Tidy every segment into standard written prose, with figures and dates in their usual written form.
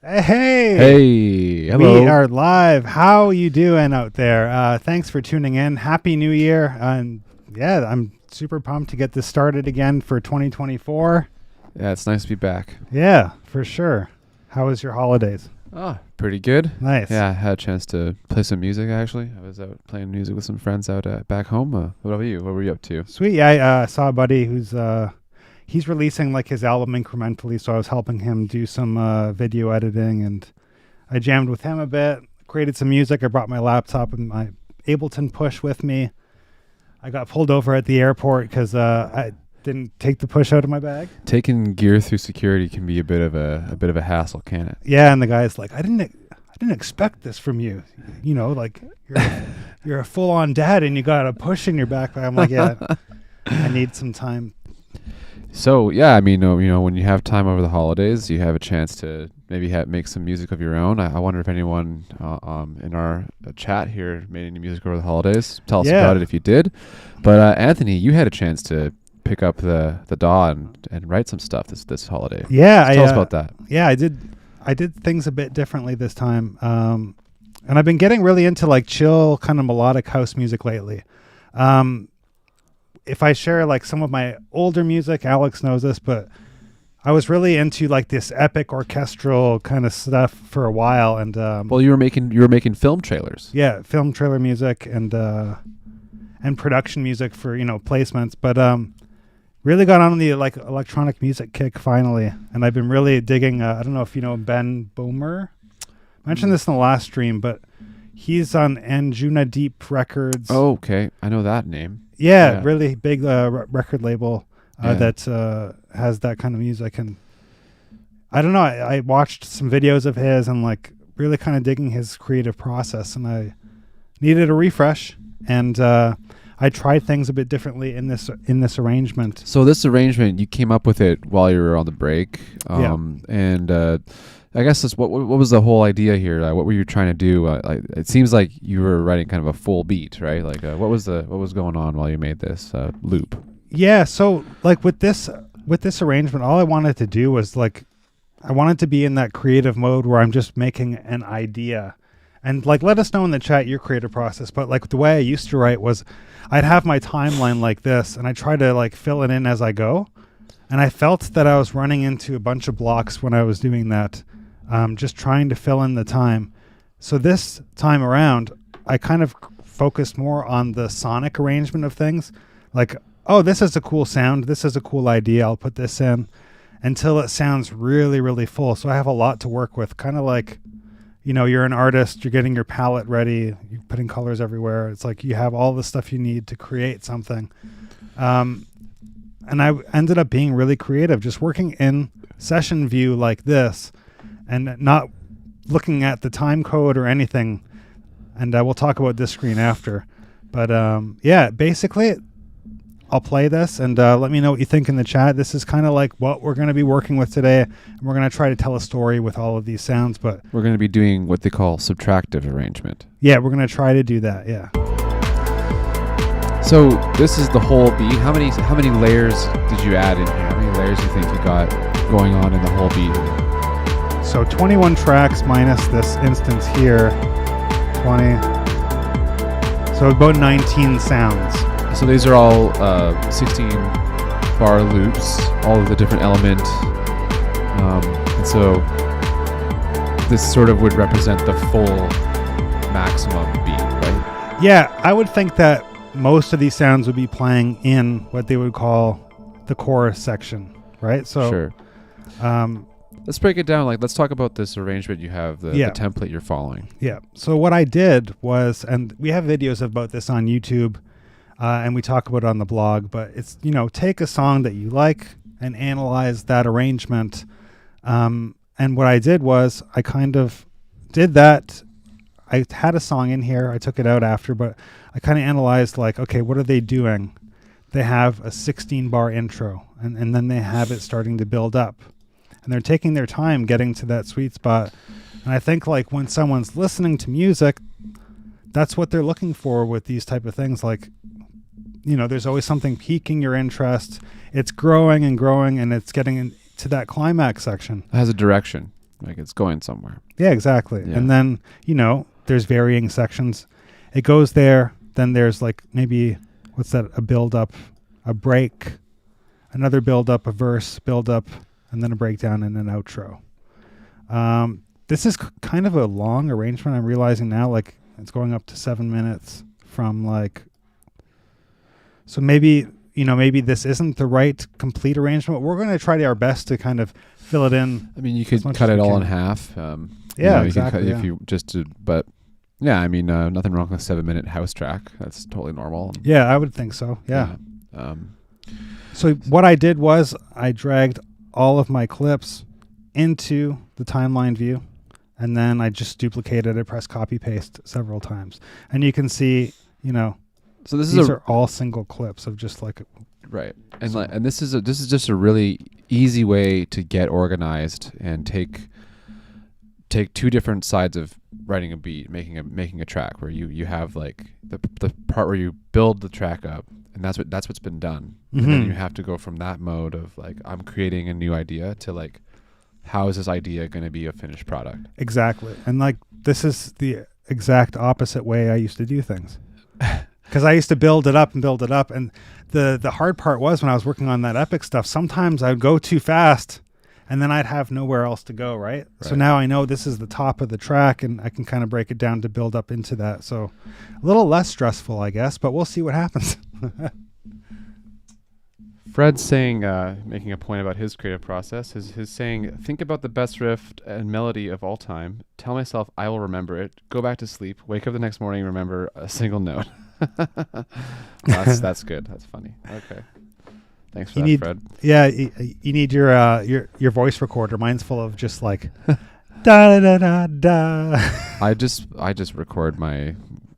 Hey, Hey, hello. we are live. How are you doing out there? Thanks for tuning in. Happy New Year. And yeah, I'm super pumped to get this started again for 2024. Yeah, it's nice to be back. Yeah, for sure. How was your holidays? Pretty good. Nice. Yeah, I had a chance to play some music, actually. I was out playing music with some friends out back home. What about you? What were you up to? Sweet. Yeah, I saw a buddy who's he's releasing like his album incrementally, so I was helping him do some video editing, and I jammed with him a bit, created some music. I brought my laptop and my Ableton Push with me. I got pulled over at the airport because I didn't take the push out of my bag. Taking gear through security can be a bit of a hassle, can it? Yeah, and the guy's like, I didn't expect this from you. You know, like you're a full on dad and you got a push in your backpack. I'm like, yeah, I need some time. So yeah, I mean, when you have time over the holidays, you have a chance to maybe make some music of your own. I wonder if anyone in our chat here made any music over the holidays. Tell us about it if you did. But Anthony, you had a chance to pick up the DAW and write some stuff this holiday. Yeah, so tell us about that. Yeah, I did things a bit differently this time, and I've been getting really into like chill kind of melodic house music lately. If I share like some of my older music, Alex knows this, but I was really into like this epic orchestral kind of stuff for a while. And well, you were making film trailers. Yeah, film trailer music and production music for placements. But really got on the like electronic music kick finally, and I've been really digging. I don't know if you know Ben Boomer. I mentioned this in the last stream, but he's on Anjuna Deep Records. Oh, okay, I know that name. Yeah, really big record label that has that kind of music. And I don't know, I watched some videos of his and like really kind of digging his creative process, and I needed a refresh, and I tried things a bit differently in this arrangement. So this arrangement, you came up with it while you were on the break, and I guess that's what was the whole idea here? What were you trying to do? It seems like you were writing kind of a full beat, right? Like what was going on while you made this loop? Yeah, so like with this arrangement, all I wanted to do was like I wanted to be in that creative mode where I'm just making an idea. And like let us know in the chat your creative process, but like the way I used to write was I'd have my timeline like this and I try to like fill it in as I go. And I felt that I was running into a bunch of blocks when I was doing that. Just trying to fill in the time. So this time around, I kind of focused more on the sonic arrangement of things. Like, oh, this is a cool sound. This is a cool idea. I'll put this in until it sounds really, really full. So I have a lot to work with. Kind of like, you're an artist. You're getting your palette ready. You're putting colors everywhere. It's like you have all the stuff you need to create something. And I ended up being really creative, just working in session view like this, and not looking at the time code or anything. And we'll talk about this screen after. But yeah, basically, I'll play this and let me know what you think in the chat. This is kind of like what we're going to be working with today. And we're going to try to tell a story with all of these sounds. But we're going to be doing what they call subtractive arrangement. Yeah, we're going to try to do that, yeah. So this is the whole beat. How many layers did you add in here? How many layers do you think you got going on in the whole beat? So 21 tracks minus this instance here, 20. So about 19 sounds. So these are all 16 bar loops, all of the different element. And so this sort of would represent the full maximum beat, right? Yeah, I would think that most of these sounds would be playing in what they would call the chorus section, right? So sure. Let's break it down. Like, let's talk about this arrangement you have, the template you're following. Yeah. So what I did was, and we have videos about this on YouTube, and we talk about it on the blog, but it's, take a song that you like and analyze that arrangement. And what I did was I kind of did that. I had a song in here. I took it out after, but I kind of analyzed like, okay, what are they doing? They have a 16-bar intro, and then they have it starting to build up. And they're taking their time getting to that sweet spot. And I think like when someone's listening to music, that's what they're looking for with these type of things. Like, there's always something piquing your interest. It's growing and growing, and it's getting into that climax section. It has a direction. like it's going somewhere. Yeah, exactly. Yeah. And then, there's varying sections. It goes there. Then there's like maybe, what's that? A build up, a break, another build up, a verse, build up, and then a breakdown and an outro. This is kind of a long arrangement. I'm realizing now, like it's going up to 7 minutes from like, so maybe this isn't the right complete arrangement. We're going to try our best to kind of fill it in. I mean, you could cut it all in half. Yeah, exactly. You can cut, if you just to, but yeah, I mean, nothing wrong with a 7-minute house track. That's totally normal. Yeah, I would think so. Yeah. So what I did was I dragged all of my clips into the timeline view, and then I just duplicated it, press copy paste several times, and you can see, so these are all single clips of just like right, and and this is just a really easy way to get organized and take two different sides of writing a beat, making a track where you have like the part where you build the track up, and that's what's been done, and then you have to go from that mode of like I'm creating a new idea to like how is this idea going to be a finished product. Exactly. And like this is the exact opposite way I used to do things, because I used to build it up, and the hard part was when I was working on that epic stuff, sometimes I'd go too fast and then I'd have nowhere else to go, right? So now I know this is the top of the track, and I can kind of break it down to build up into that. So a little less stressful, I guess, but we'll see what happens. Fred's saying, making a point about his creative process, his saying, think about the best riff and melody of all time. Tell myself I will remember it. Go back to sleep. Wake up the next morning, remember a single note. That's good. That's funny. Okay. Thanks for that, Fred. Yeah, you need your voice recorder. Mine's full of just like da da da da. I just record my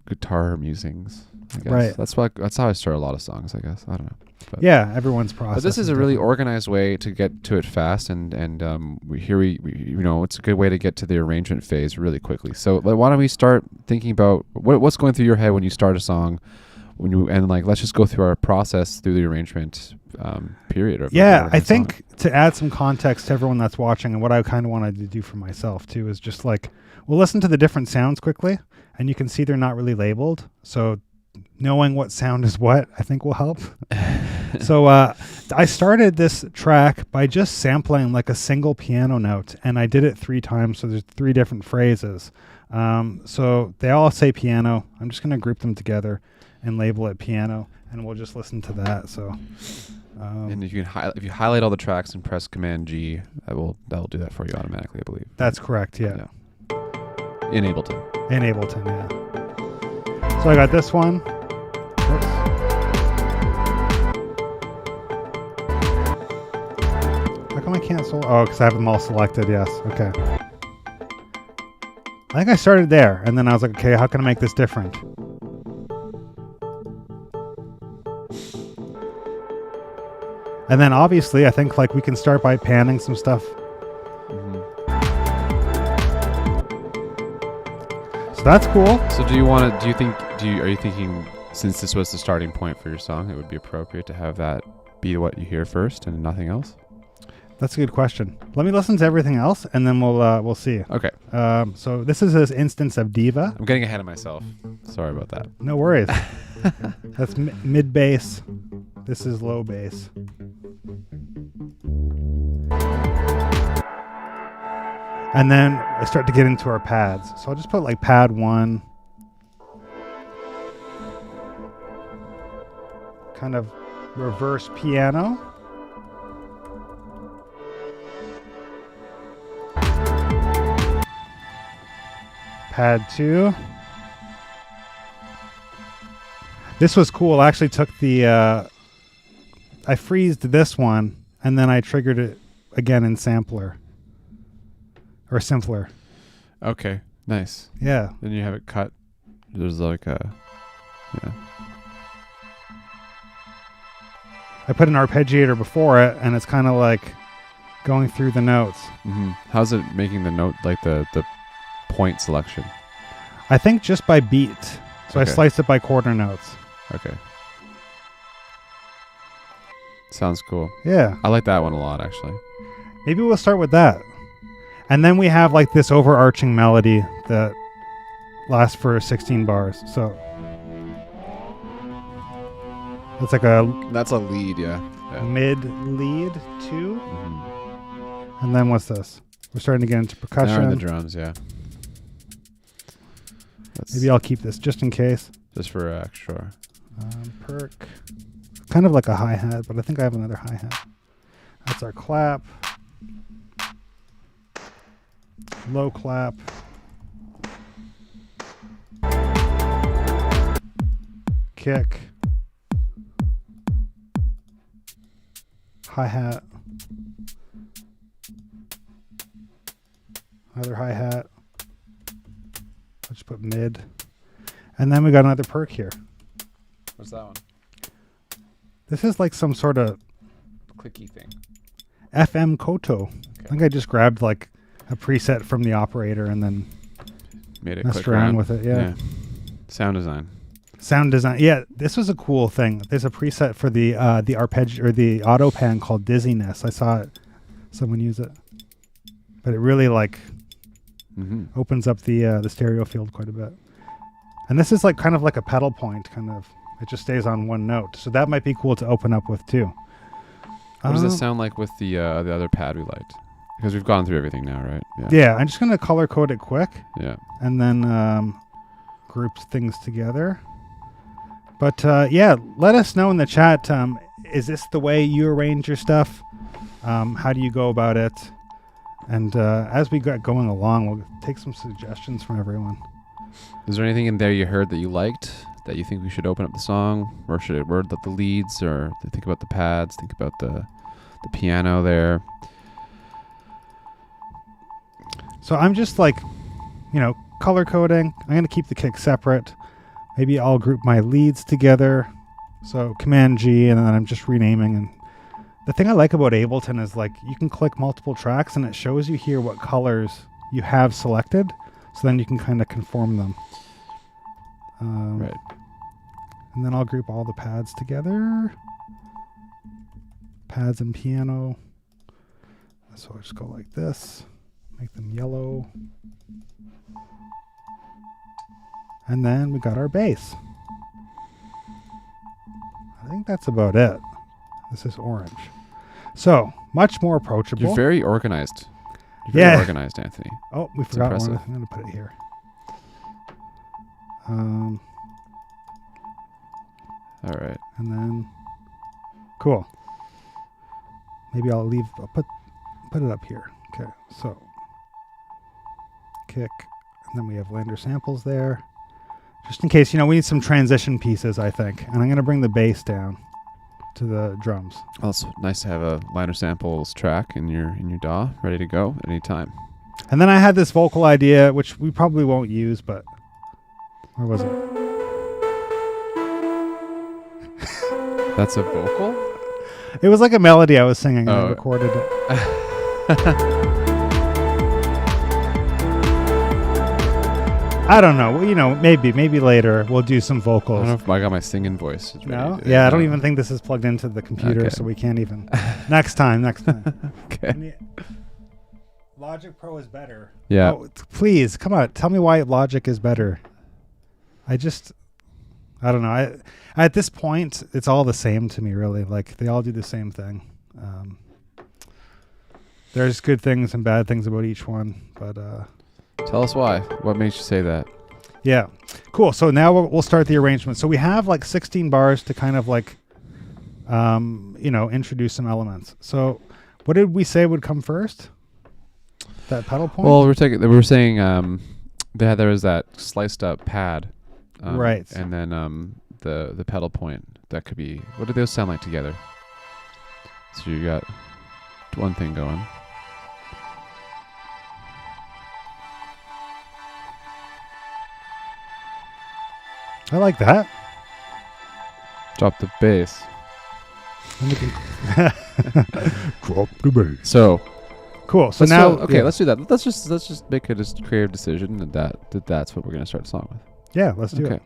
guitar musings. I guess. Right. That's how I start a lot of songs, I guess. I don't know. But yeah, everyone's process. But this is a really organized way to get to it fast, and we it's a good way to get to the arrangement phase really quickly. So why don't we start thinking about what's going through your head when you start a song, let's just go through our process through the arrangement period. I think to add some context to everyone that's watching, and what I kind of wanted to do for myself too, is just like we'll listen to the different sounds quickly, and you can see they're not really labeled. So knowing what sound is what, I think will help. So I started this track by just sampling like a single piano note, and I did it 3 times. So there's 3 different phrases. So they all say piano. I'm just going to group them together and label it piano, and we'll just listen to that. So, and if you highlight all the tracks and press Command G, that'll do that for you automatically, I believe. That's correct. Yeah. In Ableton. Yeah. So I got this one. Oops. How come I can't Oh, because I have them all selected. Yes. Okay. I think I started there, and then I was like, okay, how can I make this different? And then obviously, I think like we can start by panning some stuff. So that's cool. So are you thinking, since this was the starting point for your song, it would be appropriate to have that be what you hear first and nothing else? That's a good question. Let me listen to everything else, and then we'll see. Okay. So this is an instance of Diva. I'm getting ahead of myself. Sorry about that. No worries. That's mid bass. This is low bass. And then I start to get into our pads. So I'll just put like pad 1. Kind of reverse piano. Pad 2. This was cool. I actually took I freezed this one, and then I triggered it again in sampler. Or simpler. Okay, nice. Yeah. Then you have it cut. There's like a... Yeah. I put an arpeggiator before it, and it's kind of like going through the notes. Mm-hmm. How's it making the note, like the point selection? I think just by beat. So Okay. I sliced it by quarter notes. Okay. Sounds cool. Yeah. I like that one a lot, actually. Maybe we'll start with that. And then we have like this overarching melody that lasts for 16 bars. So it's like That's a lead, yeah. mid lead 2. Mm-hmm. And then what's this? We're starting to get into Now percussion. we're in the drums, yeah. Maybe I'll keep this just in case. Just for extra. Perk. Kind of like a hi-hat, but I think I have another hi-hat. That's our clap. Low clap. Kick. Hi-hat. Another hi-hat. I'll just put mid. And then we got another perk here. What's that one? This is like some sort of Clicky thing. FM Koto. Okay. I think I just grabbed like a preset from the operator and then Made it messed click around with it. Yeah. Sound design. Sound design. Yeah, this was a cool thing. There's a preset for the arpeggio or the auto pan called Dizziness. I saw someone use it, but it really like opens up the stereo field quite a bit. And this is like kind of like a pedal point, kind of. It just stays on one note, so that might be cool to open up with too. What does this sound like with the other pad we liked? Because we've gone through everything now, right? Yeah, I'm just gonna color code it quick. Yeah. And then group things together. But yeah, let us know in the chat. Is this the way you arrange your stuff? How do you go about it? And as we got going along, we'll take some suggestions from everyone. Is there anything in there you heard that you liked that you think we should open up the song, or should it word the leads, or think about the pads, think about the piano there? So I'm just like, color coding. I'm going to keep the kick separate. Maybe I'll group my leads together. So Command G, and then I'm just renaming. And the thing I like about Ableton is like you can click multiple tracks and it shows you here what colors you have selected. So then you can kind of conform them. Right. And then I'll group all the pads together. Pads and piano. So I'll just go like this. Make them yellow. And then we got our bass. I think that's about it. This is orange. So, much more approachable. You're very organized. You're very organized, Anthony. Oh, we It's forgot one. impressive. I'm going to put it here. All right. And then, cool. Maybe I'll put it up here. Okay, so, kick. And then we have LANDR samples there. Just in case, we need some transition pieces, I think. And I'm going to bring the bass down to the drums. Well, it's nice to have a LANDR samples track in your DAW ready to go at any time. And then I had this vocal idea, which we probably won't use, but where was it? That's a vocal? It was like a melody I was singing, and I Oh. recorded it. I don't know. Well, maybe later we'll do some I vocals. don't know if I got my singing voice. No? Yeah, I don't even think this is plugged into the computer, Okay. so we can't even. Next time. Okay. Logic Pro is better. Yeah. Oh, please, come on. Tell me why Logic is better. I don't know. At this point, it's all the same to me, really. Like, they all do the same thing. There's good things and bad things about each one, but... Tell us why. What makes you say that? Yeah. Cool. So now we'll start the arrangement. So we have like 16 bars to kind of like, introduce some elements. So what did we say would come first? That pedal point? Well, we're saying there was that sliced up pad. Right. And then the pedal point. That could be, what do those sound like together? So you got one thing going. I like that. Drop the bass. Drop the bass. So cool. So now, let's do that. Let's just make a creative decision that's what we're gonna start the song with. Yeah, let's do it. Okay,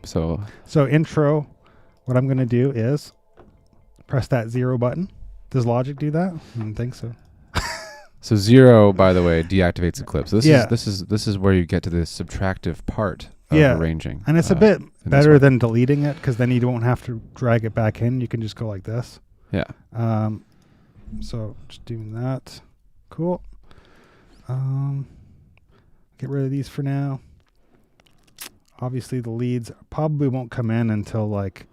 so intro. What I'm gonna do is press that 0 button. Does Logic do that? I don't think so. So 0, by the way, deactivates the clip. So Yeah. this is where you get to the subtractive part of Yeah. arranging. And it's a bit in this better one. than deleting it because then you don't have to drag it back in. You can just go like this. Yeah. So just doing that. Cool. Get rid of these for now. Obviously, the leads probably won't come in until like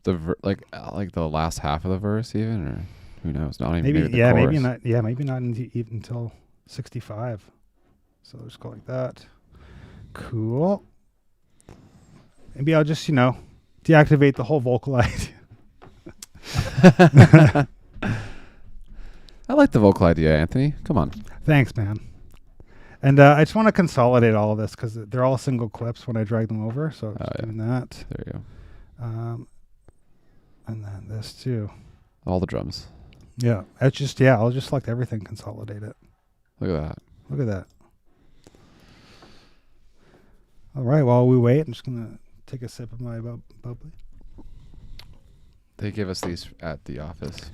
The like the last half of the verse, even, or who knows? Not even maybe the yeah, chorus. maybe not. Yeah, maybe not even until 65. So just go like that. Cool. Maybe I'll just deactivate the whole vocal idea. I like the vocal idea, Anthony. Come on. Thanks, man. And I just want to consolidate all of this because they're all single clips when I drag them over. So just doing that. There you go. And then this too. All the drums. Yeah. It's just, I'll just select everything, consolidate it. Look at that. Look at that. All right. While we wait, I'm just going to take a sip of my bubbly. They give us these at the office.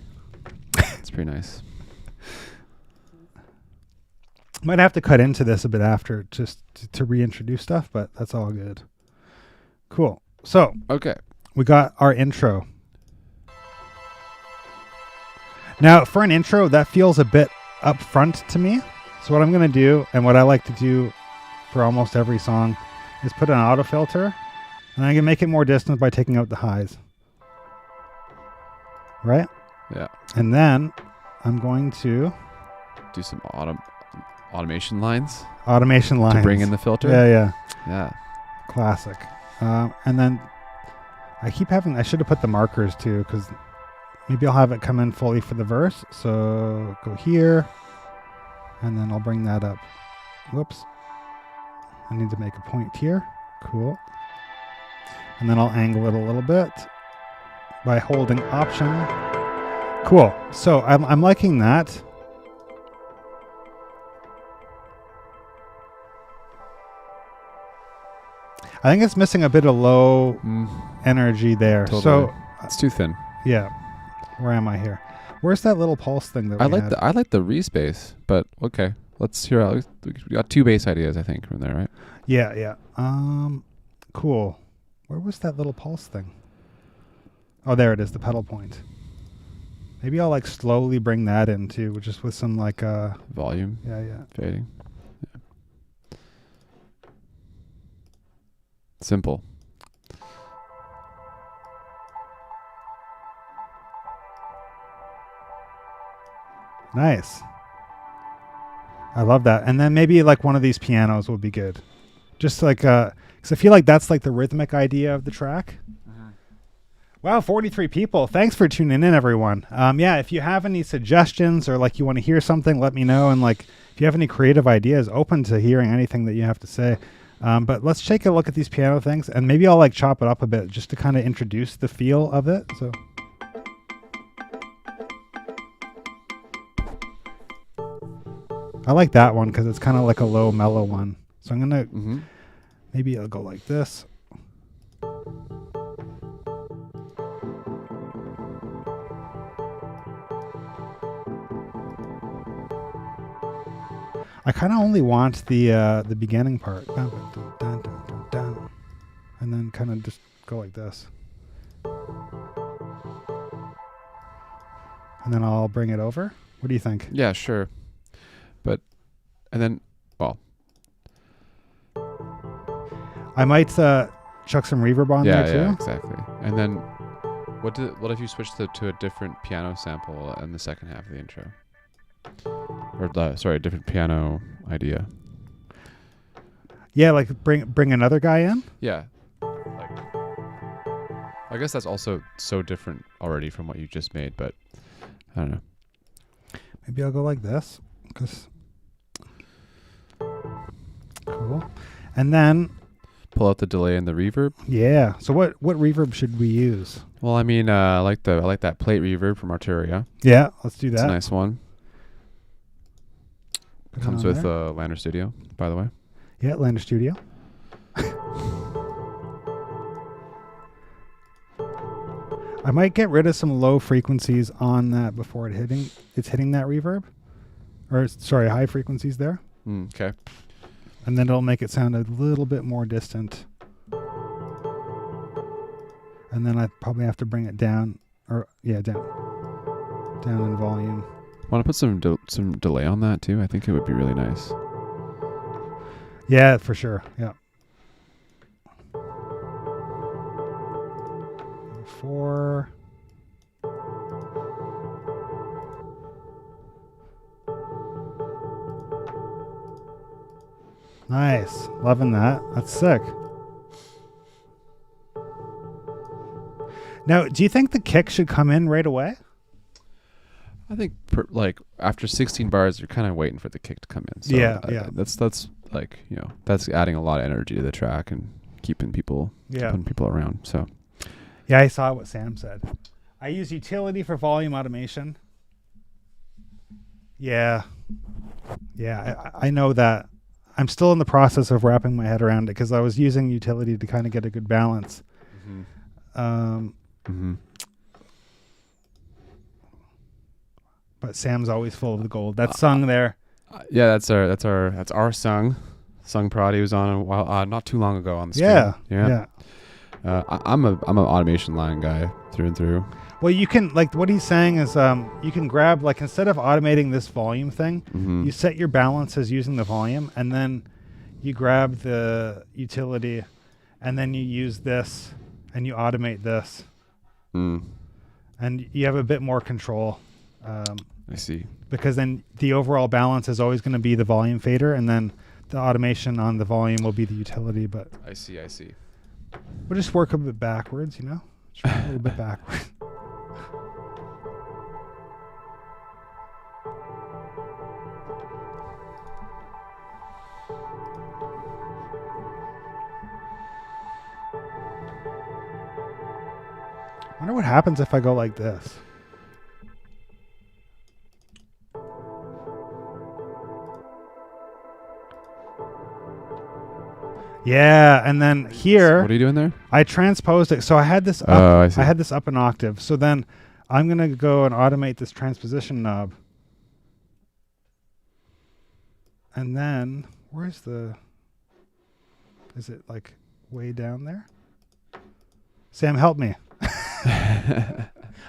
It's pretty nice. Might have to cut into this a bit after just to reintroduce stuff, but that's all good. Cool. So Okay. we got our intro. Now, for an intro, that feels a bit up front to me. So what I'm going to do, and what I like to do for almost every song, is put an auto filter, and I can make it more distant by taking out the highs. Right? Yeah. And then I'm going to Do some automation lines automation lines to bring in the filter. Yeah. Yeah. Classic. And then I should have put the markers too, because maybe I'll have it come in fully for the verse. So go here, and then I'll bring that up. Whoops. I need to make a point here. Cool. And then I'll angle it a little bit by holding Option. Cool. So I'm liking that. I think it's missing a bit of low energy there. Totally. So It's too thin. yeah. Where am I here? Where's that little pulse thing that I we like had? the Reese bass, but okay. Let's hear out. We got 2 bass ideas, I think, from there, right? Yeah. Cool. Where was that little pulse thing? Oh, there it is, the pedal point. Maybe I'll like slowly bring that in too, just with some like Volume. yeah. Fading. Yeah. Simple. Nice. I love that. And then maybe like one of these pianos will be good. Just like because I feel like that's like the rhythmic idea of the track. Wow, 43 people. Thanks for tuning in, everyone. Yeah, if you have any suggestions or like you want to hear something, let me know. And like if you have any creative ideas, open to hearing anything that you have to say. But let's take a look at these piano things, and maybe I'll like chop it up a bit just to kind of introduce the feel of it. So I like that one because it's kind of like a low mellow one. So I'm gonna maybe I'll go like this. I kind of only want the beginning part, and then kind of just go like this, and then I'll bring it over. What do you think? Yeah, sure. But, and then, well. I might chuck some reverb on there too. Yeah, exactly. And then, what if you switch to a different piano sample in the second half of the intro? Or a different piano idea. Yeah, like bring another guy in. Yeah. Like, I guess that's also so different already from what you just made, but I don't know. Maybe I'll go like this. Cool. And then Pull out the delay and the reverb. yeah. So what reverb should we use? Well, I mean, I like that plate reverb from Arturia. Yeah, let's do that. It's a nice one. Put it Comes on with there. LANDR Studio, by the way. Yeah, LANDR Studio. I might get rid of some low frequencies on that before it's hitting that reverb. or sorry, high frequencies there. Okay. And then it'll make it sound a little bit more distant. And then I probably have to bring it down, or down in volume. Want to put some delay on that too? I think it would be really nice. Yeah, for sure. Yeah. 4. Nice. Loving that. That's sick. Now, do you think the kick should come in right away? I think like after 16 bars, you're kind of waiting for the kick to come in. So Yeah. That's like, that's adding a lot of energy to the track and keeping people, putting people around. So. Yeah, I saw what Sam said. I use utility for volume automation. Yeah. Yeah, I know that. I'm still in the process of wrapping my head around it because I was using utility to kind of get a good balance. But Sam's always full of the gold. That sung there. Yeah, that's our sung Prod. Was on a while, not too long ago on the stream. Yeah. I'm an automation line guy through and through. Well, you can, like, what he's saying is you can grab, like, instead of automating this volume thing, you set your balances using the volume, and then you grab the utility, and then you use this, and you automate this. And you have a bit more control. I see. Because then the overall balance is always going to be the volume fader, and then the automation on the volume will be the utility. But I see. We'll just work a bit backwards, Just work a little bit backwards. I wonder what happens if I go like this. Yeah, and then here, what are you doing there? I transposed it. So I had this up. I see. I had this up an octave. So then I'm gonna go and automate this transposition knob. And then where's the? Is it like way down there? Sam, help me.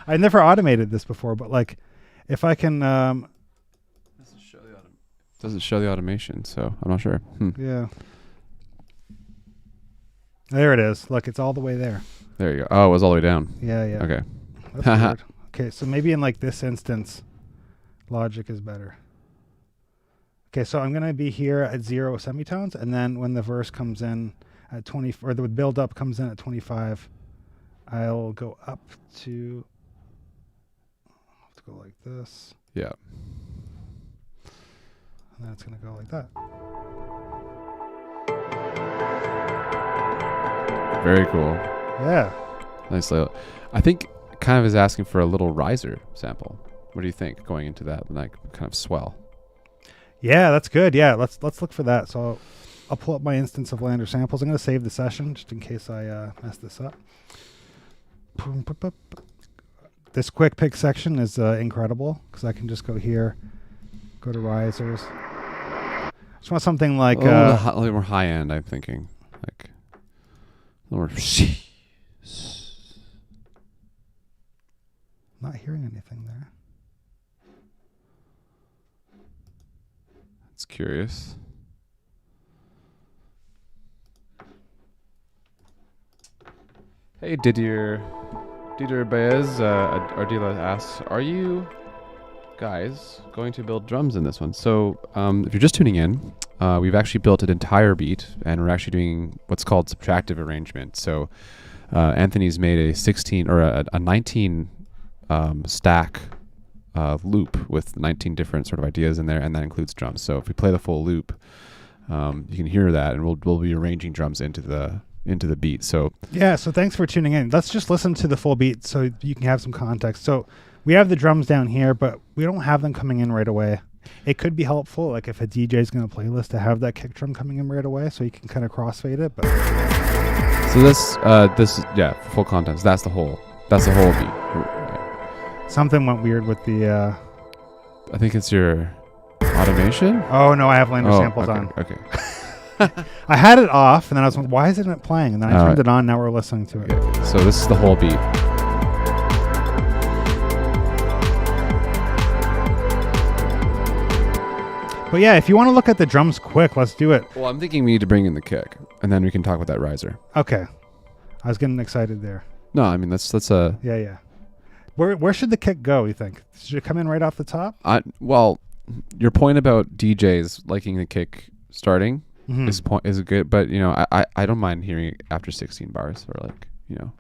I never automated this before, but like, if I can. Doesn't show the automation, so I'm not sure. Yeah. There it is. Look, it's all the way there. There you go. Oh, it was all the way down. Yeah. Okay. That's weird. Okay, so maybe in like this instance, Logic is better. Okay, so I'm gonna be here at 0 semitones, and then when the verse comes in at 20, or the build up comes in at 25, I'll go up to. I'll have to go like this. Yeah. And then it's gonna go like that. Very cool. Yeah. Nice layout. I think kind of is asking for a little riser sample. What do you think going into that like kind of swell? Yeah, that's good. Yeah, let's look for that. So I'll pull up my instance of LANDR samples. I'm going to save the session just in case I mess this up. This quick pick section is incredible because I can just go here, go to risers. I just want something like a little more high end. I'm thinking like a little more. Not hearing anything there. It's curious. Hey Didier Baez, Ardila asks, are you guys going to build drums in this one? So if you're just tuning in, we've actually built an entire beat, and we're actually doing what's called subtractive arrangement. So Anthony's made a 16 or a 19 stack loop with 19 different sort of ideas in there, and that includes drums. So if we play the full loop, you can hear that, and we'll be arranging drums into the beat. So yeah, so thanks for tuning in. Let's just listen to the full beat so you can have some context. So we have the drums down here, but we don't have them coming in right away. It could be helpful, like if a DJ is going to playlist, to have that kick drum coming in right away, so you can kind of crossfade it. But so this yeah, for full context, that's the whole beat. Something went weird with the. I think it's your automation. Oh no, I have LANDR samples okay, on. Okay. I had it off, and then I was like, why isn't it playing? And then I turned it on. Now we're listening to it. Okay. So this is the whole beat. But yeah, if you want to look at the drums quick, let's do it. Well, I'm thinking we need to bring in the kick, and then we can talk about that riser. Okay. I was getting excited there. No, I mean that's Yeah. Where should the kick go, you think? Should it come in right off the top? Well, your point about DJs liking the kick starting is good, but I don't mind hearing it after 16 bars, or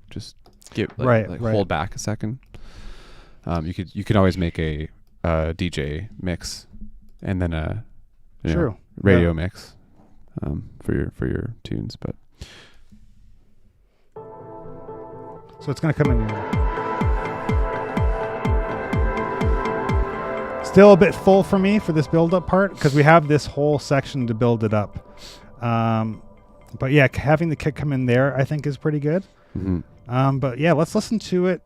just give hold back a second. You could always make a DJ mix and then a radio mix for your tunes, but so it's gonna come in here. Still a bit full for me for this build-up part because we have this whole section to build it up. But yeah, having the kick come in there I think is pretty good. But yeah, let's listen to it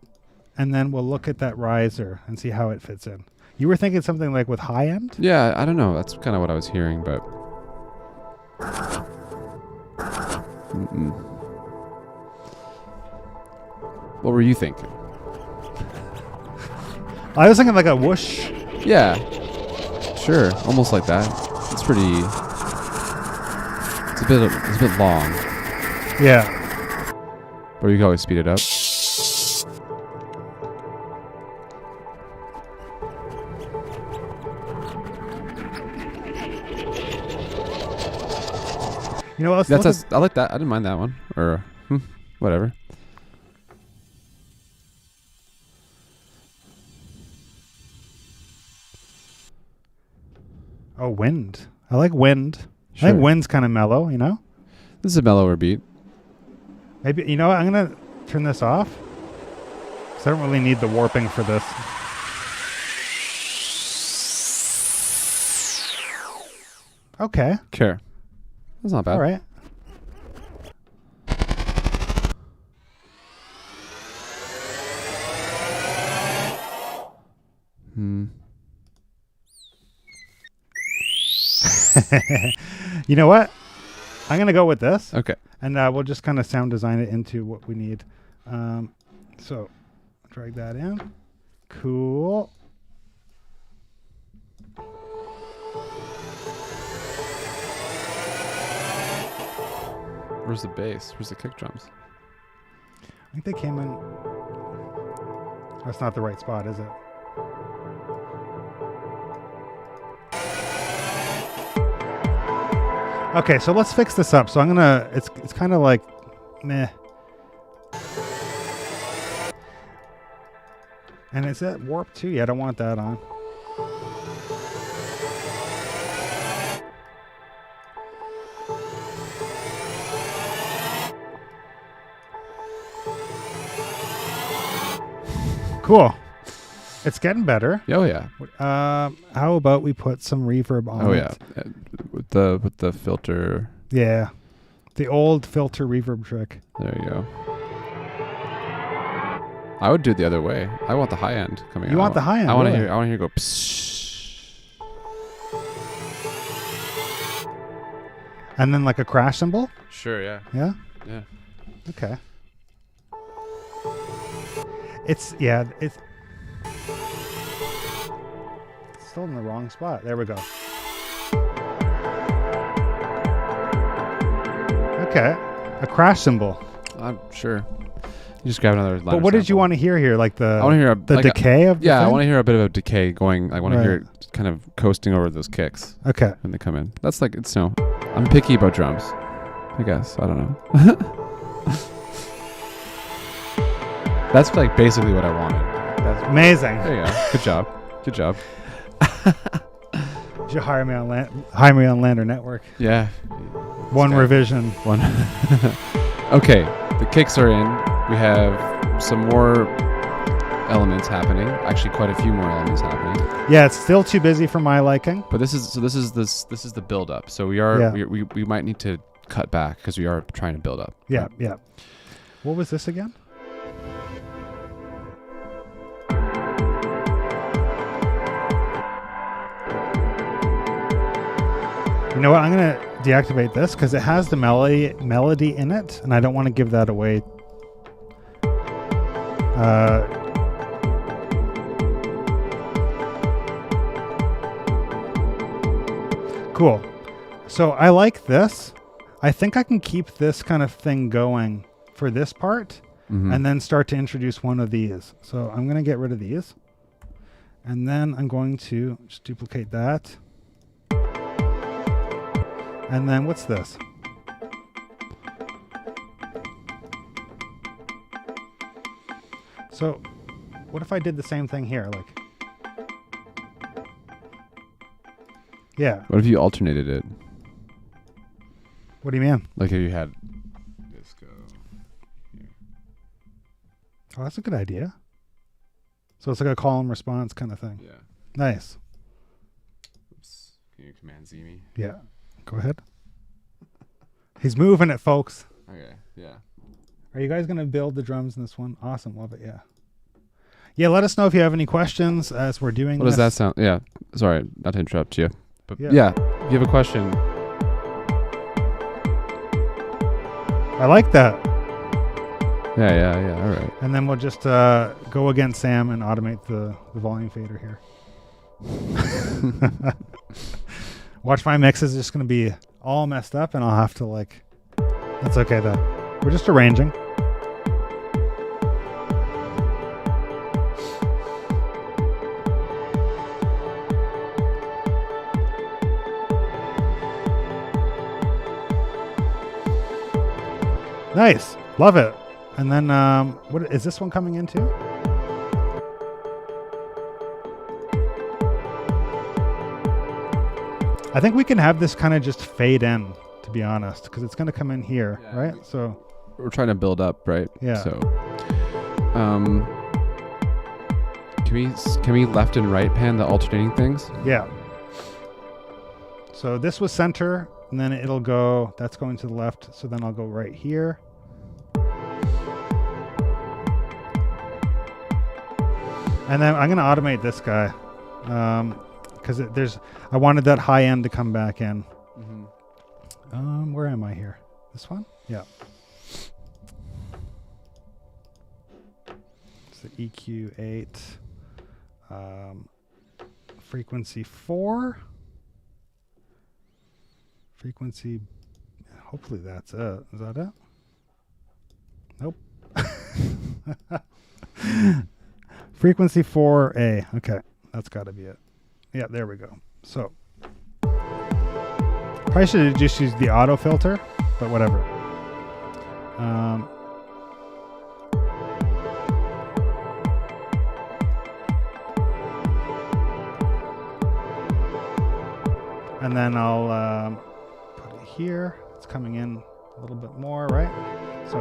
and then we'll look at that riser and see how it fits in. You were thinking something like with high end? Yeah, I don't know. That's kind of what I was hearing, but what were you thinking? I was thinking like a whoosh. Yeah, sure, almost like that. It's pretty. It's a bit long. Yeah. Or you can always speed it up. You know what? I like that. I didn't mind that one. Or whatever. Oh, wind. I like wind. Sure. I think wind's kind of mellow, you know? This is a mellower beat. Maybe, you know what? I'm going to turn this off. Because I don't really need the warping for this. Okay. Sure. That's not bad. All right. You know what? I'm going to go with this. Okay. And we'll just kind of sound design it into what we need. So drag that in. Cool. Where's the bass? Where's the kick drums? I think they came in. That's not the right spot, is it? Okay, so let's fix this up. So I'm gonna. It's kind of like, meh. And is that warp too? Yeah, I don't want that on. Cool. It's getting better. Oh yeah. How about we put some reverb on? Oh yeah. With the filter. Yeah. The old filter reverb trick. There you go. I would do it the other way. I want the high end coming out. You want the high end? I want to really? hear go pssh. And then like a crash cymbal? Sure, yeah. Yeah? Yeah. Okay. It's still in the wrong spot. There we go. Okay. A crash cymbal. I'm sure. You just grab another line. But what did you want to hear here? Like I want to hear the decay of the I thing? want to hear a bit of a decay going. I want to hear it kind of coasting over those kicks. Okay. When they come in. That's like, it's no. I'm picky about drums. I guess. I don't know. That's like basically what I wanted. That's amazing. There you go. Good job. Good job. You should hire me on LANDR Network. Yeah. One revision. One. Okay. The kicks are in. We have some more elements happening. Actually, quite a few more elements happening. Yeah, it's still too busy for my liking. But this is the build up. So we might need to cut back because we are trying to build up. Yeah, yeah. What was this again? You know what? I'm going to deactivate this because it has the melody in it, and I don't want to give that away. Cool. So I like this. I think I can keep this kind of thing going for this part, and then start to introduce one of these. So I'm going to get rid of these. And then I'm going to just duplicate that. And then what's this? So what if I did the same thing here? Like, yeah. What if you alternated it? What do you mean? Like if you had this go here. Oh, that's a good idea. So it's like a call and response kind of thing. Yeah. Nice. Oops. Can you Command Z me? Yeah. Go ahead. He's moving it, folks. Okay. Yeah. Are you guys going to build the drums in this one? Awesome. Love it. Yeah. Yeah. Let us know if you have any questions as we're doing What this. does that sound? Yeah. Sorry, not to interrupt you. But Yeah. yeah, if you have a question. I like that. Yeah. All right. And then we'll just go against Sam and automate the volume fader here. Watch, my mix is just going to be all messed up, and I'll have to like... That's okay, though. We're just arranging. Nice. Love it. And then, what is this one coming into? I think we can have this kind of just fade in, to be honest, because it's going to come in here, Yeah, right? So we're trying to build up, right? Yeah. So, can we left and right pan the alternating things? yeah. So this was center, and then it'll go. That's going to the left. So then I'll go right here. And then I'm going to automate this guy. Because I wanted that high end to come back in. Where am I here? This one? Yeah. It's the EQ8. Frequency 4. Frequency, hopefully that's it. Is that it? Nope. Frequency 4A. Okay, that's got to be it. Yeah, there we go. So, probably should have just used the auto filter, but whatever. And then I'll put it here. It's coming in a little bit more, right? So.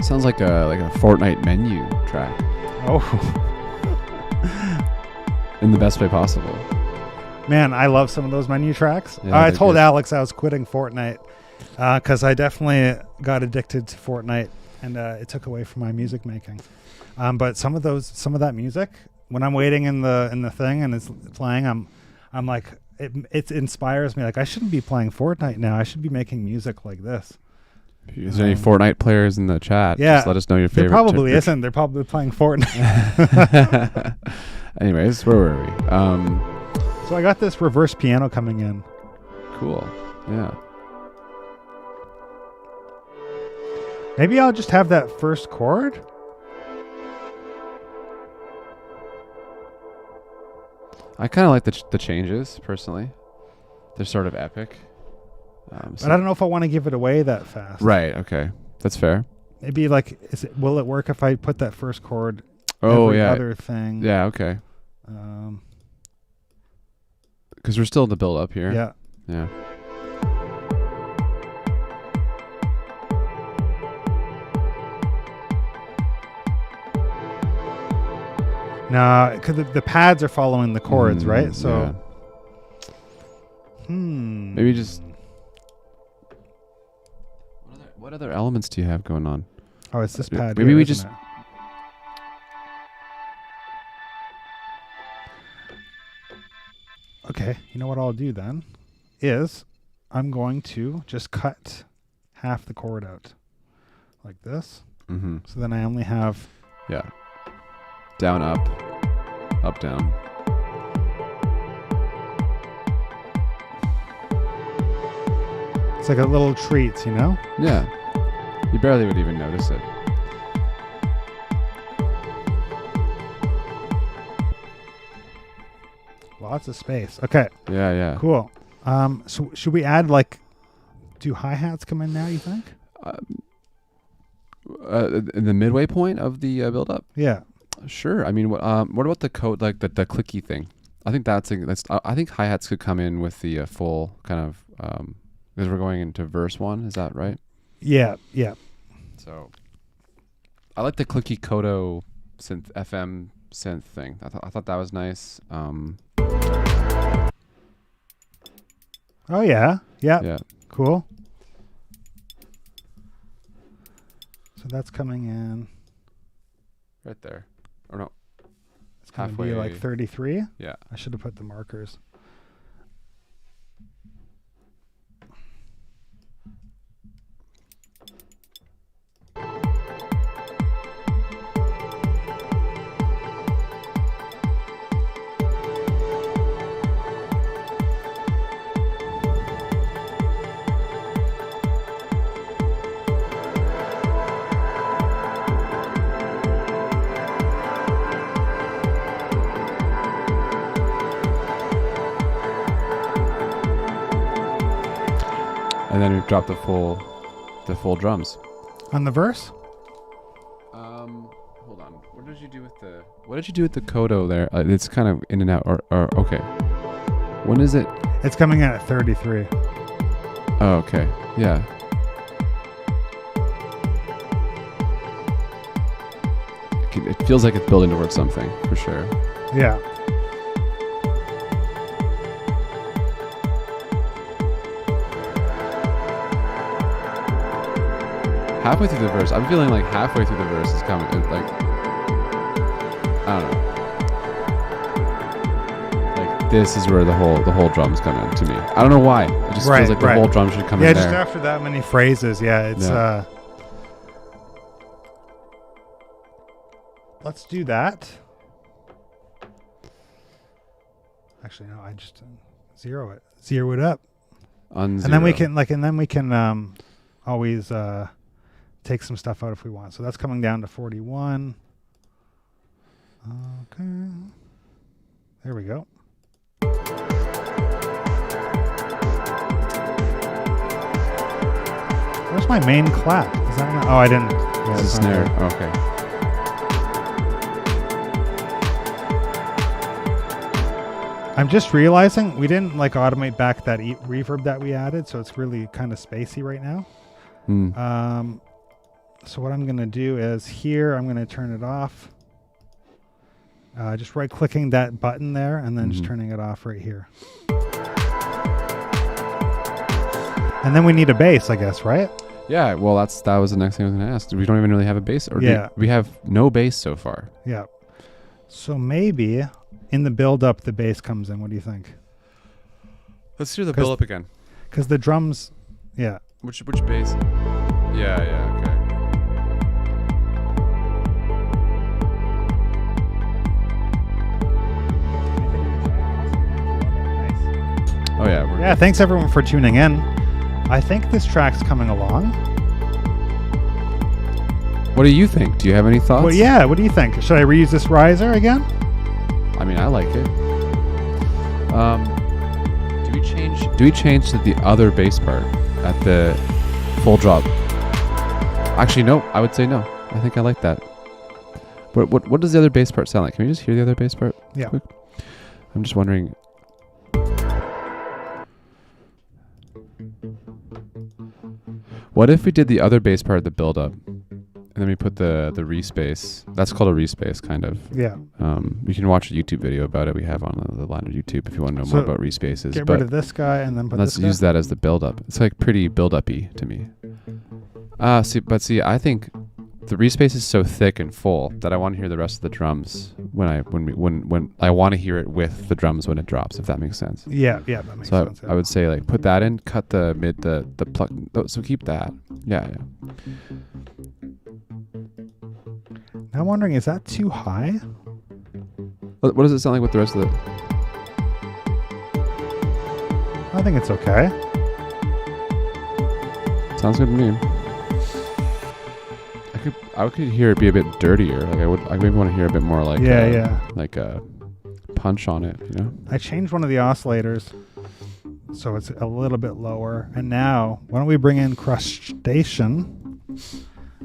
Sounds like a Fortnite menu track Oh. in the best way possible. Man, I love some of those menu tracks. Yeah, I they're told good. Alex I was quitting Fortnite because I definitely got addicted to Fortnite, and it took away from my music making. But some of that music, when I'm waiting in the thing and it's playing, I'm like, it inspires me. Like, I shouldn't be playing Fortnite now. I should be making music like this. Is there any Fortnite players in the chat? Yeah, Just let us know your favorite. There probably isn't. They're probably playing Fortnite. Anyways, where were we? So I got this reverse piano coming in. Cool. Yeah. Maybe I'll just have that first chord. I kind of like the changes personally. They're sort of epic. But I don't know if I want to give it away that fast. Right. Okay. That's fair. Maybe like, will it work if I put that first chord? Oh every yeah. Other thing. Yeah. Okay. Because we're still in the build up here. Yeah. Yeah. Nah, because the pads are following the chords, right? So. Yeah. Maybe just. What other elements do you have going on? Oh, it's this pad. Maybe here, we isn't just- it? Okay, you know what I'll do then is I'm going to just cut half the chord out like this. Mm-hmm. So then I only have Yeah. Down, up, up, down. it's like a little treat, you know? Yeah. You barely would even notice it. Lots of space. Okay, Yeah, yeah. cool. So should we add like, do hi-hats come in now, you think? In the midway point of the build-up? Yeah. Sure. I mean, what about the code, like the clicky thing? I think that's I think hi-hats could come in with the full kind of because we're going into verse 1. Is that right? Yeah, yeah. So I like the clicky Kodo synth FM synth thing. I thought that was nice. Oh yeah, yeah. Yeah. Cool. So that's coming in. Right there. Or no. It's going to be like Halfway. 33. Yeah. I should have put the markers. And then we drop the full drums. On the verse? Hold on. What did you do with the Kodo there? It's kind of in and out. Or okay. When is it? It's coming in at 33. Oh, okay. Yeah. It feels like it's building towards something for sure. Yeah. Halfway through the verse, I'm feeling like halfway through the verse is coming. Like, I don't know. Like this is where the whole drums come in to me. I don't know why. It just Right, feels like the right. whole drum should come Yeah, in just there. after that many phrases, yeah, it's Yeah. Let's do that. Actually, no, I just zero it up. And then we can always take some stuff out if we want. So that's coming down to 41. Okay. There we go. Where's my main clap? Is that I didn't. Yeah, It's a it's not snare. there. Okay. I'm just realizing we didn't like automate back that reverb that we added, so it's really kind of spacey right now. So what I'm going to do is here, I'm going to turn it off. Just right-clicking that button there, and then just turning it off right here. And then we need a bass, I guess, right? Yeah. Well, that was the next thing I was going to ask. We don't even really have a bass, or Yeah. we have no bass so far. Yeah. So maybe in the build-up, the bass comes in. What do you think? Let's do the 'Cause- build up again. Because the drums, yeah. Which bass? Yeah. Okay. Oh yeah. Yeah, thanks everyone for tuning in. I think this track's coming along. What do you think? Do you have any thoughts? Well, yeah, what do you think? Should I reuse this riser again? I mean, I like it. Do we change to the other bass part at the full drop? Actually, no. I would say no. I think I like that. What does the other bass part sound like? Can we just hear the other bass part? Yeah. Quick? I'm just wondering. What if we did the other bass part of the build up, and then we put the respace? That's called a respace, kind of. Yeah. You can watch a YouTube video about it. We have on the LANDR YouTube if you want to know So more about respaces. Get but rid of this guy and then put let's this guy. use that as the build up. It's like pretty build uppy to me. See, I think the respace is so thick and full that I want to hear the rest of the drums when I want to hear it with the drums when it drops, if that makes sense. Yeah, that makes So sense. I would say like put that in, cut the mid, the pluck. So keep that. Yeah. Now I'm wondering, is that too high? What does it sound like with the rest of the? I think it's okay. Sounds good to me. I could hear it be a bit dirtier. Like I maybe want to hear a bit more like like a punch on it. You know. I changed one of the oscillators, so it's a little bit lower. And now, why don't we bring in Crustacean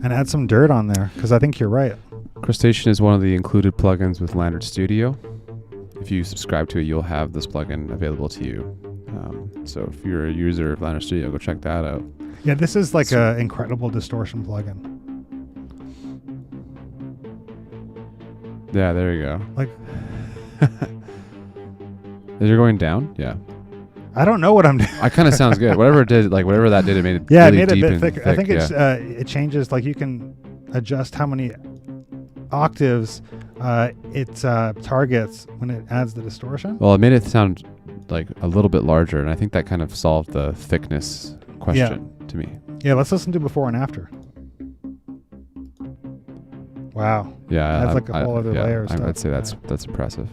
and add some dirt on there? Because I think you're right. Crustacean is one of the included plugins with LANDR Studio. If you subscribe to it, you'll have this plugin available to you. So if you're a user of LANDR Studio, go check that out. Yeah, this is like an incredible distortion plugin. Yeah, there you go. Like, is it going down? Yeah. I don't know what I'm doing. It kind of sounds good. Whatever it did, like whatever that did, it made it yeah, really it made deep it a and bit thicker. thick. I think it's it changes. Like you can adjust how many octaves it targets when it adds the distortion. Well, it made it sound like a little bit larger, and I think that kind of solved the thickness question to me. Yeah, let's listen to before and after. Wow. Yeah, that's like a whole other layer of stuff. I'd say that's impressive.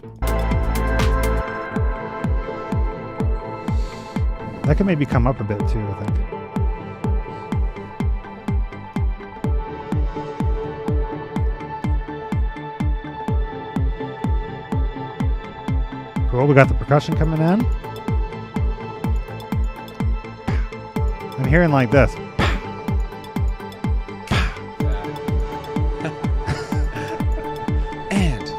That can maybe come up a bit too, I think. Cool, we got the percussion coming in. I'm hearing like this. And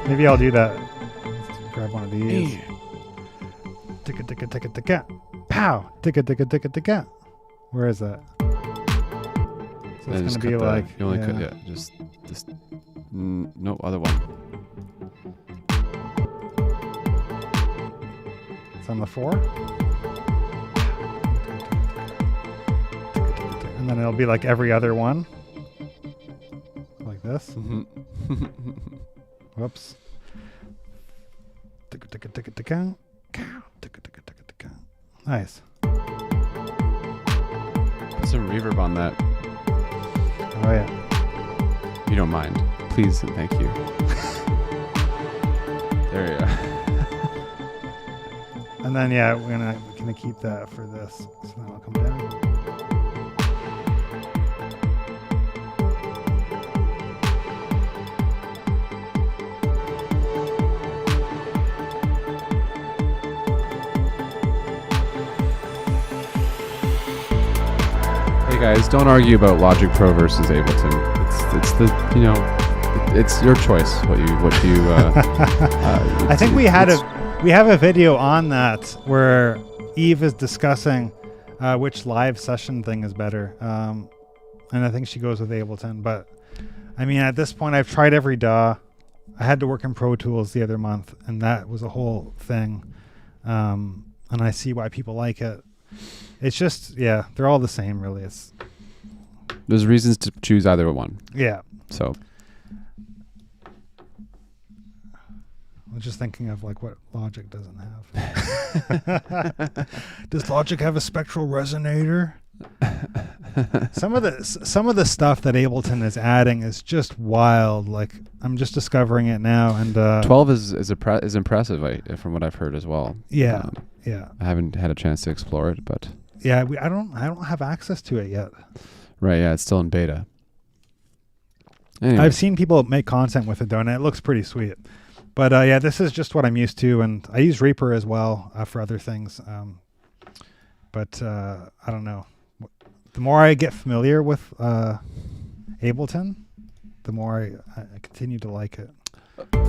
maybe I'll do that. Let's grab one of these. Ticka ticka ticka ticka. Pow! Ticka ticka ticka ticka. Where is that? So it's gonna be like you only cut just no other one. It's on the 4. And then it'll be like every other one. Like this. Whoops. Ticka ticka ticka ticka. Ticka ticka ticka ticka. Nice. Put some reverb on that. Oh yeah. You don't mind. Please and thank you. There you go. And then we're gonna keep that for this. So then I'll come down. Hey guys, don't argue about Logic Pro versus Ableton. It's the it's your choice. What you. I think we have a video on that where Eve is discussing which live session thing is better, and I think she goes with Ableton. But I mean, at this point, I've tried every DAW. I had to work in Pro Tools the other month, and that was a whole thing. And I see why people like it. It's just, they're all the same, really. There's reasons to choose either one. Yeah. So. I was just thinking of like what Logic doesn't have. Does Logic have a spectral resonator? Some of the stuff that Ableton is adding is just wild. Like I'm just discovering it now, and 12 is impressive from what I've heard as well. Yeah. I haven't had a chance to explore it, but I don't have access to it yet. Right. Yeah, it's still in beta. Anyway. I've seen people make content with it though, and it looks pretty sweet. But this is just what I'm used to, and I use Reaper as well for other things. But I don't know. The more I get familiar with Ableton, the more I continue to like it.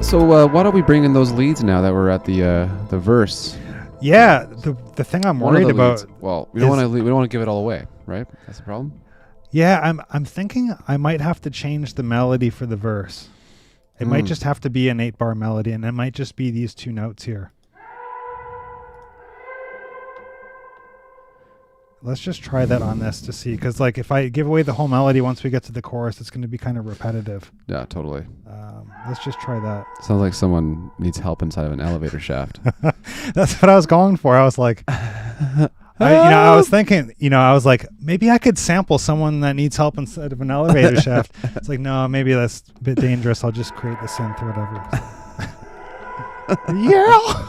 So why don't we bring in those leads now that we're at the verse? Yeah, the thing I'm worried about. Well, we don't want to give it all away, right? That's the problem. Yeah, I'm thinking I might have to change the melody for the verse. It might just have to be an 8-bar melody, and it might just be these 2 notes here. let's just try that on this to see, because like if I give away the whole melody once we get to the chorus, it's going to be kind of repetitive. Yeah, totally. Let's just try that. Sounds like someone needs help inside of an elevator shaft. That's what I was going for. I was like, I was thinking, I was like, maybe I could sample someone that needs help inside of an elevator shaft. It's like, no, maybe that's a bit dangerous. I'll just create the synth or whatever. Yeah.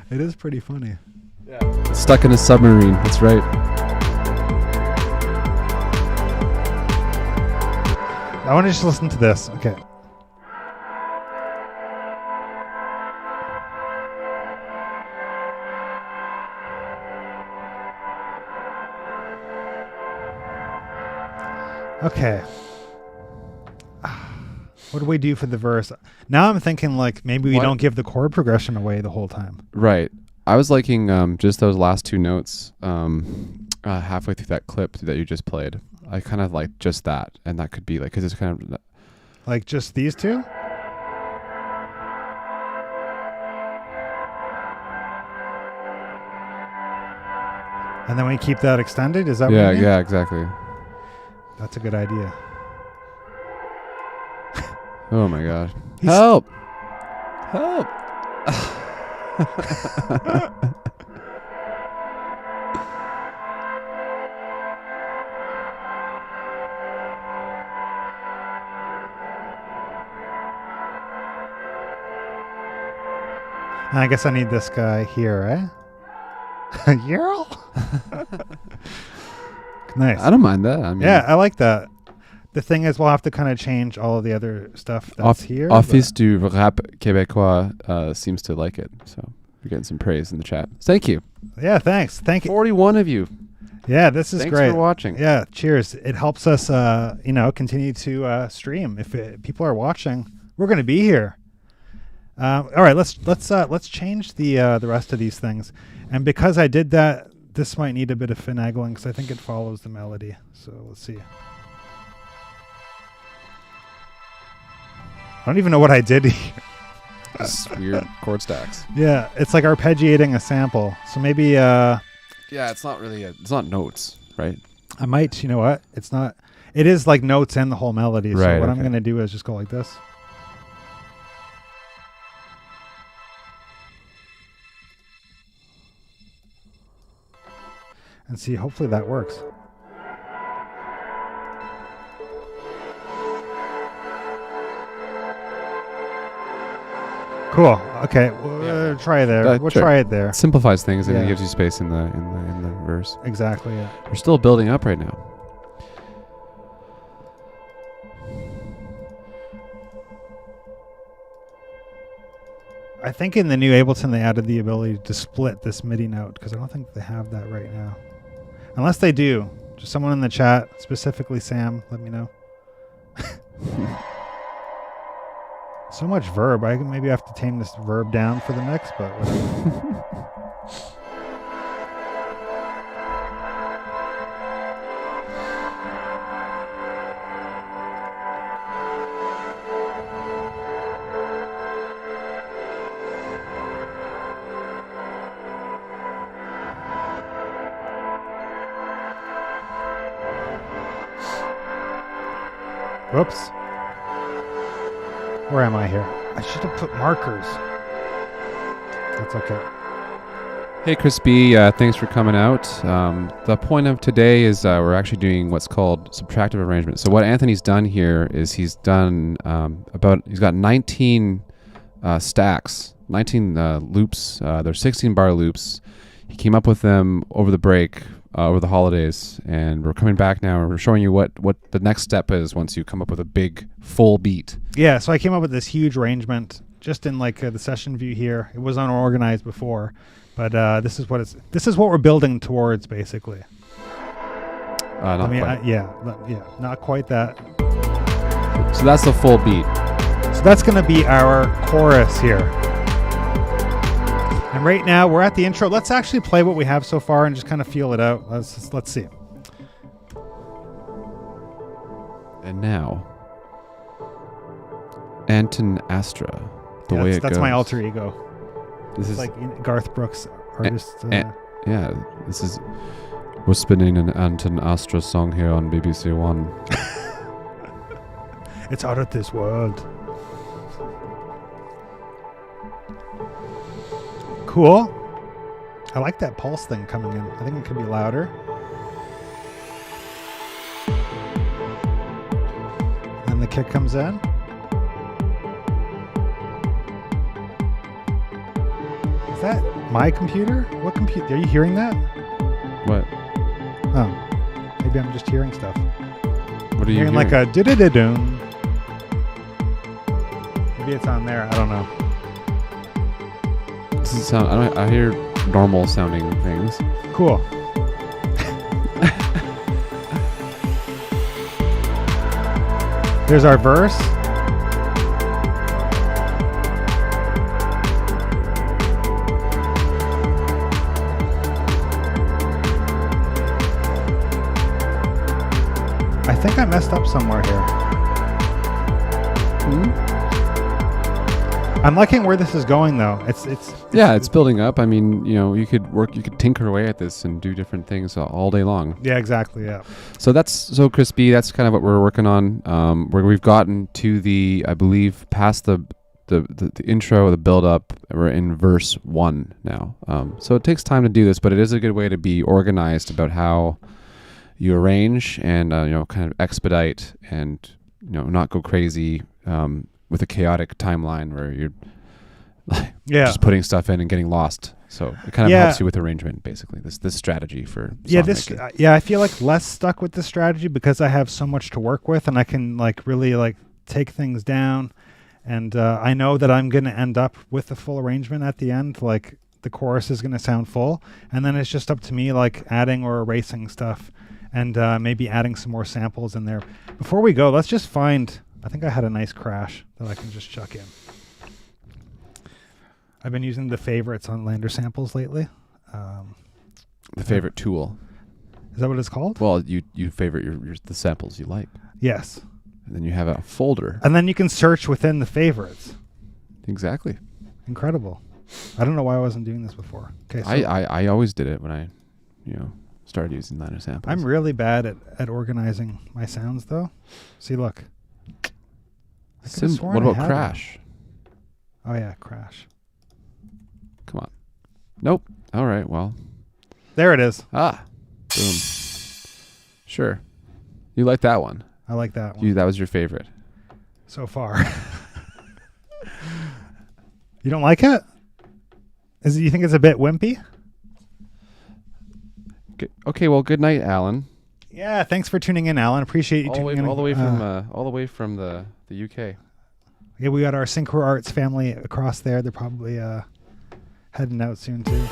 It is pretty funny. Yeah. Stuck in a submarine. That's right. I want to just listen to this. Okay. Okay. What do we do for the verse? Now I'm thinking like maybe we don't give the chord progression away the whole time. Right. I was liking just those last two notes halfway through that clip that you just played. I kind of like just that, and that could be like, because it's kind of like just these two. And then we keep that extended. Is that what you mean? Yeah, exactly. That's a good idea. Oh my god! Help! Help! I guess I need this guy here, eh? Yerl? Nice. I don't mind that. I mean, yeah, I like that. The thing is, we'll have to kind of change all of the other stuff that's here. Office du Rap Québécois seems to like it, so you're getting some praise in the chat. Thank you. Yeah, thanks. Thank you. 41 of you. Yeah, this is great. Thanks for watching. Yeah, cheers. It helps us, continue to stream. If people are watching, we're going to be here. All right, let's change the rest of these things. And because I did that, this might need a bit of finagling because I think it follows the melody. So let's see. I don't even know what I did here. This weird chord stacks. Yeah, it's like arpeggiating a sample. So maybe yeah, it's not really it's not notes, right? I might, you know what? It's not. It is like notes and the whole melody. Right, so what I'm going to do is just go like this. And see, hopefully that works. Cool. Okay, we'll try there. We'll try it there. It simplifies things and it gives you space in the verse. Exactly. Yeah. We're still building up right now. I think in the new Ableton they added the ability to split this MIDI note because I don't think they have that right now. Unless they do. Just someone in the chat, specifically Sam, let me know. So much verb. I maybe have to tame this verb down for the mix, but whatever. Whoops. Where am I here? I should have put markers. That's okay. Hey, Chris B, thanks for coming out. The point of today is we're actually doing what's called subtractive arrangement. So what Anthony's done here is he's done he's got 19 stacks, 19 loops. They're 16 bar loops. He came up with them over the break, over the holidays, and we're coming back now and we're showing you what the next step is once you come up with a big full beat. Yeah, so I came up with this huge arrangement just in like the session view here. It was unorganized before, but this is what we're building towards basically. Not quite. Not quite that. So that's the full beat. So that's going to be our chorus here. And right now we're at the intro. Let's actually play what we have so far and just kind of feel it out. Let's see. And now, Anton Astra. The way it goes. That's my alter ego. This is like Garth Brooks artist. Yeah, we're spinning an Anton Astra song here on BBC One. It's out of this world. Cool. I like that pulse thing coming in. I think it could be louder. And the kick comes in. Is that my computer? What computer? Are you hearing that? What? Oh, maybe I'm just hearing stuff. What are you hearing? Like a doo-doo-doo-doom. Maybe it's on there. I don't know. Doesn't sound. I hear normal sounding things. Cool. There's our verse. I think I messed up somewhere here. I'm liking where this is going, though. It's building up. I mean, you could tinker away at this and do different things all day long. Yeah, exactly. Yeah. So Crispy. That's kind of what we're working on. Where we've gotten to I believe, past the intro, the build up. We're in verse 1 now. So it takes time to do this, but it is a good way to be organized about how you arrange and kind of expedite and not go crazy with a chaotic timeline where you're just putting stuff in and getting lost. So it kind of helps you with arrangement, basically. This strategy for song making. I feel like less stuck with this strategy because I have so much to work with, and I can really take things down. And I know that I'm going to end up with the full arrangement at the end. Like the chorus is going to sound full, and then it's just up to me adding or erasing stuff. And maybe adding some more samples in there. Before we go, let's just find... I think I had a nice crash that I can just chuck in. I've been using the favorites on LANDR samples lately. The favorite tool. Is that what it's called? Well, you favorite the samples you like. Yes. And then you have a folder. And then you can search within the favorites. Exactly. Incredible. I don't know why I wasn't doing this before. Okay. So I always did it when I, started using LANDR samples. I'm really bad at organizing my sounds, though. See, look. What about crash? Oh, yeah, crash. Come on. Nope. All right, well. There it is. Ah. Boom. Sure. You like that one? I like that one. That was your favorite? So far. You don't like it? You think it's a bit wimpy? Okay, well, good night, Alan. Yeah, thanks for tuning in, Alan. Appreciate you tuning in. All the way from the UK. Yeah, we got our Synchro Arts family across there. They're probably heading out soon too.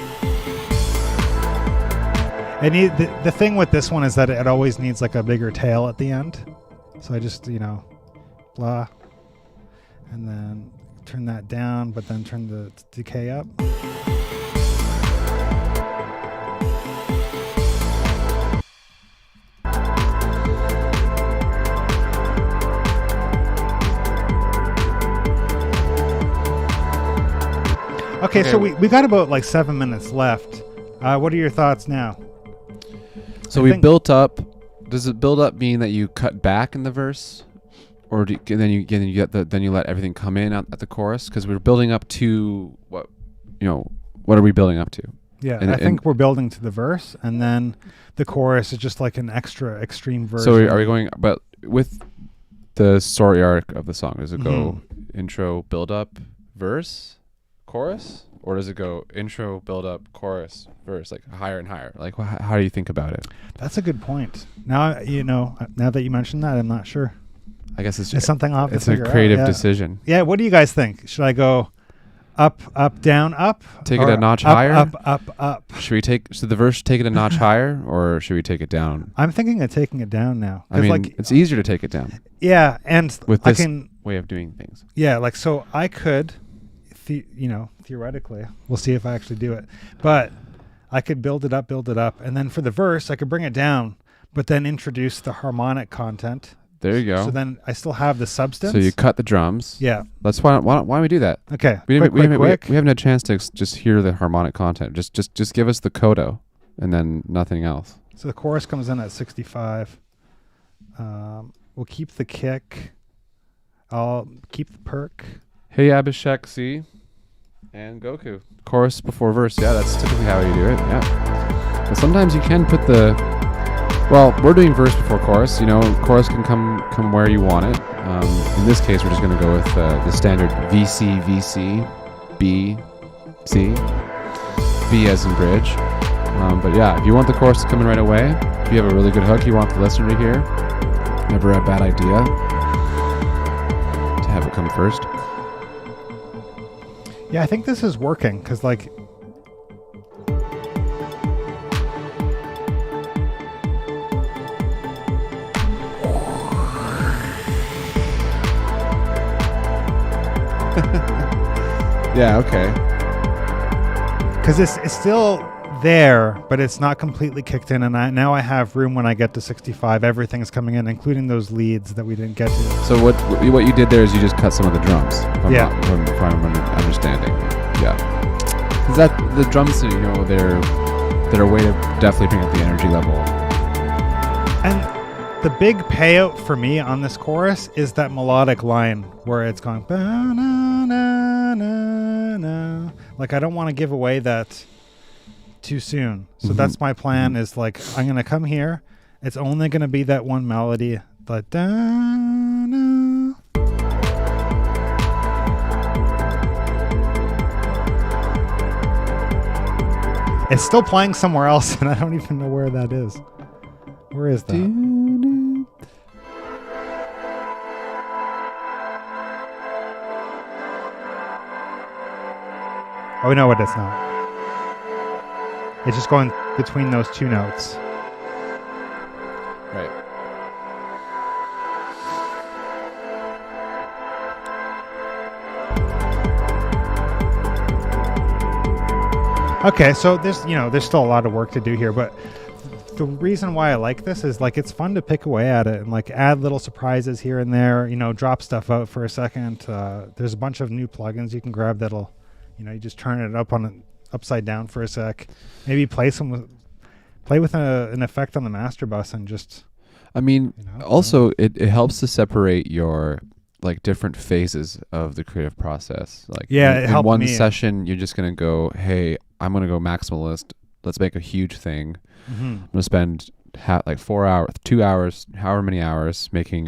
And the thing with this one is that it always needs a bigger tail at the end. So I just blah, and then turn that down, but then turn the decay up. Okay, so we got about 7 minutes left. What are your thoughts now? So we built up. Does it build up mean that you cut back in the verse, or then you let everything come in at the chorus? Because we're building up to what? What are we building up to? Yeah, I think we're building to the verse, and then the chorus is just an extra extreme version. So are we going? But with the story arc of the song, does it go intro, build up, verse, chorus, or does it go intro, build up, chorus, verse, higher and higher? How do you think about it? That's a good point. Now now that you mentioned that, I'm not sure. I guess it's something I'll have to figure out. It's a creative decision. Yeah. What do you guys think? Should I go up, up, down, up? Take it a notch higher? Up. Should the verse take it a notch higher, or should we take it down? I'm thinking of taking it down now. I mean, it's easier to take it down. Yeah, and with this way of doing things. Yeah, so I could, theoretically, we'll see if I actually do it, but I could build it up, and then for the verse, I could bring it down, but then introduce the harmonic content. There you go. So then I still have the substance. So you cut the drums. Yeah. Why don't we do that? Okay. We haven't had a chance to just hear the harmonic content. Just give us the coda. and then nothing else. So the chorus comes in at 65. We'll keep the kick. I'll keep the perk. Hey Abhishek C and Goku. Chorus before verse. Yeah, that's typically how you do it. Yeah. But sometimes you can put the... Well, we're doing verse before chorus. You know, chorus can come where you want it. In this case, we're just going to go with the standard VC, VC, B, C, B as in bridge. But yeah, if you want the chorus to come in right away, if you have a really good hook you want the listener to hear, never a bad idea to have it come first. Yeah, I think this is working because, like, yeah, okay. Because it's still there, but it's not completely kicked in, and now I have room when I get to 65. Everything's coming in, including those leads that we didn't get to. So what you did there is you just cut some of the drums. If I'm understanding. Yeah. Because the drums, you know, they're a way to definitely bring up the energy level. And the big payout for me on this chorus is that melodic line where it's going ba-na-na-na-na. Like, I don't want to give away that too soon. So that's my plan, is like, I'm going to come here. It's only going to be that one melody. But da-na. It's still playing somewhere else, and I don't even know where that is. Where is that? Oh, no, it is not. It's just going between those two notes. Right. Okay, so there's still a lot of work to do here, but the reason why I like this is, like, it's fun to pick away at it and, like, add little surprises here and there, drop stuff out for a second. There's a bunch of new plugins you can grab that'll, you just turn it upside down for a sec. Maybe play with an effect on the master bus and just... I mean, also it helps to separate your, like, different phases of the creative process. Like, it helped in one me. session, you're just going to go, hey, I'm going to go maximalist. Let's make a huge thing. I'm going to spend 4 hours, 2 hours, however many hours making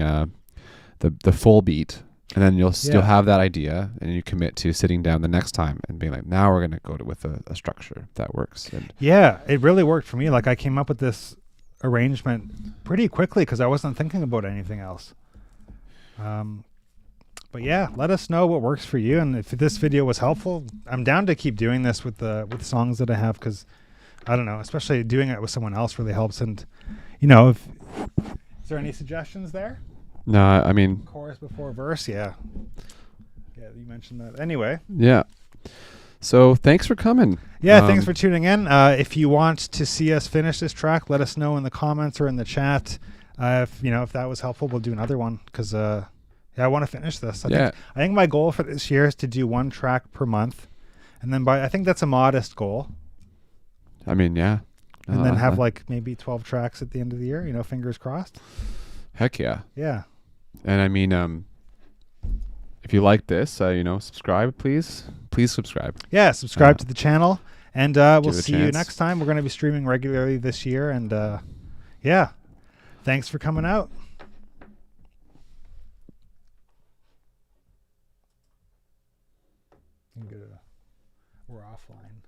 the full beat. And then you'll still have that idea, and you commit to sitting down the next time and being like, now we're going to go with a structure that works. And yeah, it really worked for me. Like, I came up with this arrangement pretty quickly because I wasn't thinking about anything else. But yeah, let us know what works for you, and if this video was helpful, I'm down to keep doing this with songs that I have, because I don't know, especially doing it with someone else really helps. And is there any suggestions there? no, I mean, Chorus before verse, yeah, you mentioned that. Anyway, yeah. So thanks for coming. Yeah, thanks for tuning in. If you want to see us finish this track, let us know in the comments or in the chat. If that was helpful, we'll do another one, because I want to finish this. I think my goal for this year is to do one track per month, and then I think that's a modest goal. I mean, yeah. And then have like maybe 12 tracks at the end of the year, fingers crossed. Heck yeah. Yeah. And I mean, if you like this, subscribe, please. Please subscribe. Yeah, subscribe to the channel, and we'll see you next time. We're going to be streaming regularly this year, and thanks for coming out. We're offline.